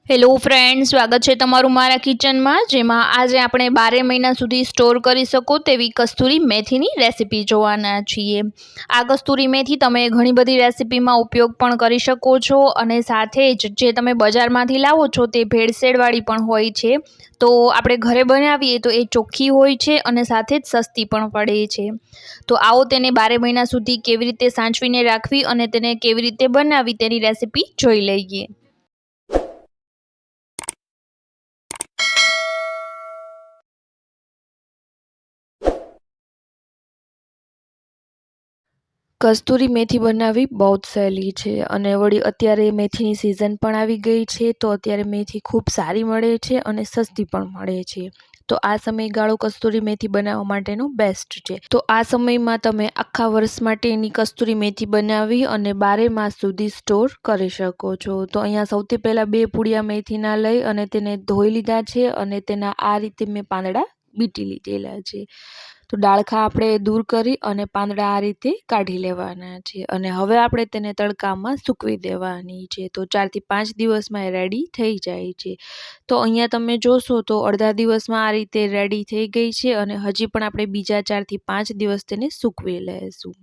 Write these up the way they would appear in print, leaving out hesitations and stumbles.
Hello friends, સ્વાગત છે તમારું મારા કિચનમાં, જેમાં આજે આપણે 12 મહિના સુધી સ્ટોર કરી શકો તેવી કસ્તુરી મેથીની રેસીપી જોવાના છીએ। આ કસ્તુરી મેથી તમે ઘણી બધી રેસીપીમાં ઉપયોગ પણ કરી શકો છો અને સાથે જ જે તમે બજારમાંથી લાવો છો તે ભેળસેળવાળી પણ હોય છે। તો આપણે ઘરે બનાવીએ તો એ ચોખ્ખી હોય છે અને સાથે જ સસ્તી પણ પડે છે। તો આવો તેને 12 મહિના સુધી કેવી રીતે સાચવીને રાખવી અને તેને કેવી રીતે બનાવવી તેની રેસીપી જોઈ લઈએ। કસ્તુરી મેથી બનાવવી બહુ જ સહેલી છે અને વળી અત્યારે મેથીની સિઝન પણ આવી ગઈ છે, તો અત્યારે મેથી ખૂબ સારી મળે છે અને સસ્તી પણ મળે છે। તો આ સમયગાળો કસ્તુરી મેથી બનાવવા માટેનો બેસ્ટ છે। તો આ સમયમાં તમે આખા વર્ષ માટેની કસ્તુરી મેથી બનાવી અને 12 માસ સુધી સ્ટોર કરી શકો છો। તો અહીંયા સૌથી પહેલાં 2 પૂડિયા મેથીના લઈ અને તેને ધોઈ લીધા છે અને તેના આ રીતે મેં પાંદડા બીટી લીધેલા છે। તો ડાળખા આપણે દૂર કરી અને પાંદડા આ રીતે કાઢી લેવાના છે અને હવે આપણે તેને તડકામાં સૂકવી દેવાની છે। તો 4 થી 5 દિવસમાં એ રેડી થઈ જાય છે। તો અહીંયા તમે જોશો તો અડધા દિવસમાં આ રીતે રેડી થઈ ગઈ છે અને હજી પણ આપણે બીજા 4 થી 5 દિવસ તેને સૂકવી લઈશું।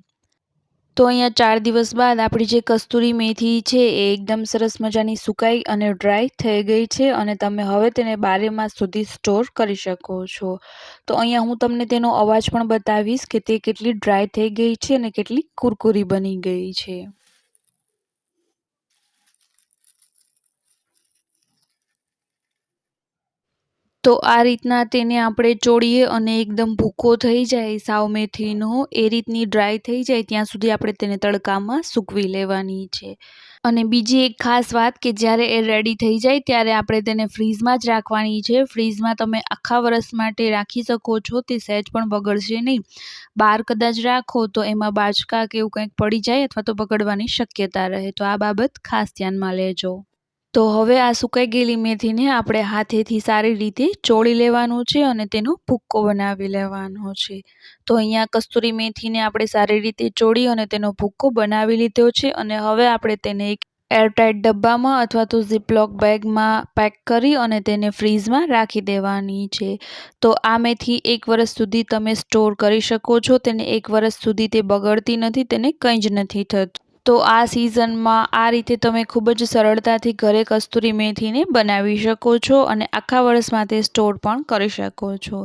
તો અહીંયા 4 દિવસ બાદ આપણી જે કસ્તુરી મેથી છે એ એકદમ સરસ મજાની સુકાઈ અને ડ્રાય થઈ ગઈ છે અને તમે હવે તેને 12 માસ સુધી સ્ટોર કરી શકો છો। તો અહીંયા હું તમને તેનો અવાજ પણ બતાવીશ કે તે કેટલી ડ્રાય થઈ ગઈ છે અને કેટલી કુરકુરી બની ગઈ છે। તો આ રીતના તેને આપણે ચોળીએ અને એકદમ ભૂકો થઈ જાય સાવ મેથીનો એ રીતની ડ્રાય થઈ જાય ત્યાં સુધી આપણે તેને તડકામાં સૂકવી લેવાની છે। અને બીજી એક ખાસ વાત કે જ્યારે એ રેડી થઈ જાય ત્યારે આપણે તેને ફ્રીઝમાં જ રાખવાની છે। ફ્રીઝમાં તમે આખા વર્ષ માટે રાખી શકો છો, તે સહેજ પણ બગડશે નહીં। બહાર કદાચ રાખો તો એમાં બાચકા કે એવું કંઈક પડી જાય અથવા તો બગડવાની શક્યતા રહે, તો આ બાબત ખાસ ધ્યાનમાં લેજો। તો હવે આ સુકાઈ ગયેલી મેથીને આપણે હાથેથી સારી રીતે ચોળી લેવાનું છે અને તેનો ભૂક્કો બનાવી લેવાનો છે। તો અહીંયા કસ્તુરી મેથીને આપણે સારી રીતે ચોળી અને તેનો ભૂક્કો બનાવી લીધો છે અને હવે આપણે તેને એક એરટાઇટ ડબ્બામાં અથવા તો ઝીપલોક બેગમાં પેક કરી અને તેને ફ્રીઝમાં રાખી દેવાની છે। તો આ મેથી 1 વર્ષ સુધી તમે સ્ટોર કરી શકો છો, તેને 1 વર્ષ સુધી તે બગડતી નથી, તેને કંઈ જ નથી થતું। તો આ સિઝનમાં આ રીતે તમે ખૂબ જ સરળતાથી ઘરે કસ્તુરી મેથીને બનાવી શકો છો અને આખા વર્ષ માટે સ્ટોર પણ કરી શકો છો।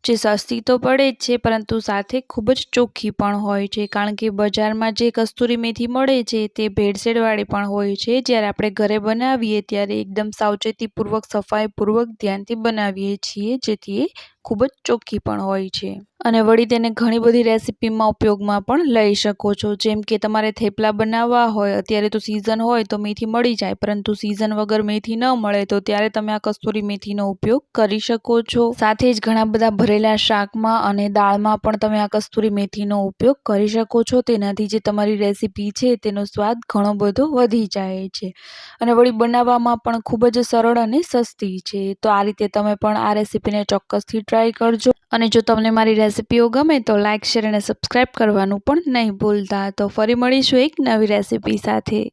જે સસ્તી તો પડે જ છે પરંતુ સાથે ખૂબ જ ચોખ્ખી પણ હોય છે, કારણ કે બજારમાં જે કસ્તુરી મેથી મળે છે તે ભેળસેળવાળી પણ હોય છે, જ્યારે આપણે ઘરે બનાવીએ ત્યારે એકદમ સાવચેતીપૂર્વક સફાઈપૂર્વક ધ્યાનથી બનાવીએ છીએ, જેથી એ ખૂબ જ ચોખ્ખી પણ હોય છે। અને વળી તેને ઘણી બધી રેસીપીમાં ઉપયોગમાં પણ લઈ શકો છો, જેમ કે તમારે થેપલા બનાવવા હોય, અત્યારે તો સિઝન હોય તો મેથી મળી જાય, પરંતુ સિઝન વગર મેથી ન મળે તો ત્યારે તમે આ કસ્તુરી મેથીનો ઉપયોગ કરી શકો છો। સાથે જ ઘણા બધા ભરેલા શાકમાં અને દાળમાં પણ તમે આ કસ્તુરી મેથીનો ઉપયોગ કરી શકો છો। તેનાથી જે તમારી રેસીપી છે તેનો સ્વાદ ઘણો બધો વધી જાય છે અને વળી બનાવવામાં પણ ખૂબ જ સરળ અને સસ્તી છે। તો આ રીતે તમે પણ આ રેસીપીને ચોક્કસથી ટ્રાય કરજો અને જો તમને મારી રેસીપીઓ ગમે તો લાઇક, શેર અને સબસ્ક્રાઈબ કરવાનું પણ નહીં ભૂલતા। તો ફરી મળીશું એક નવી રેસીપી સાથે।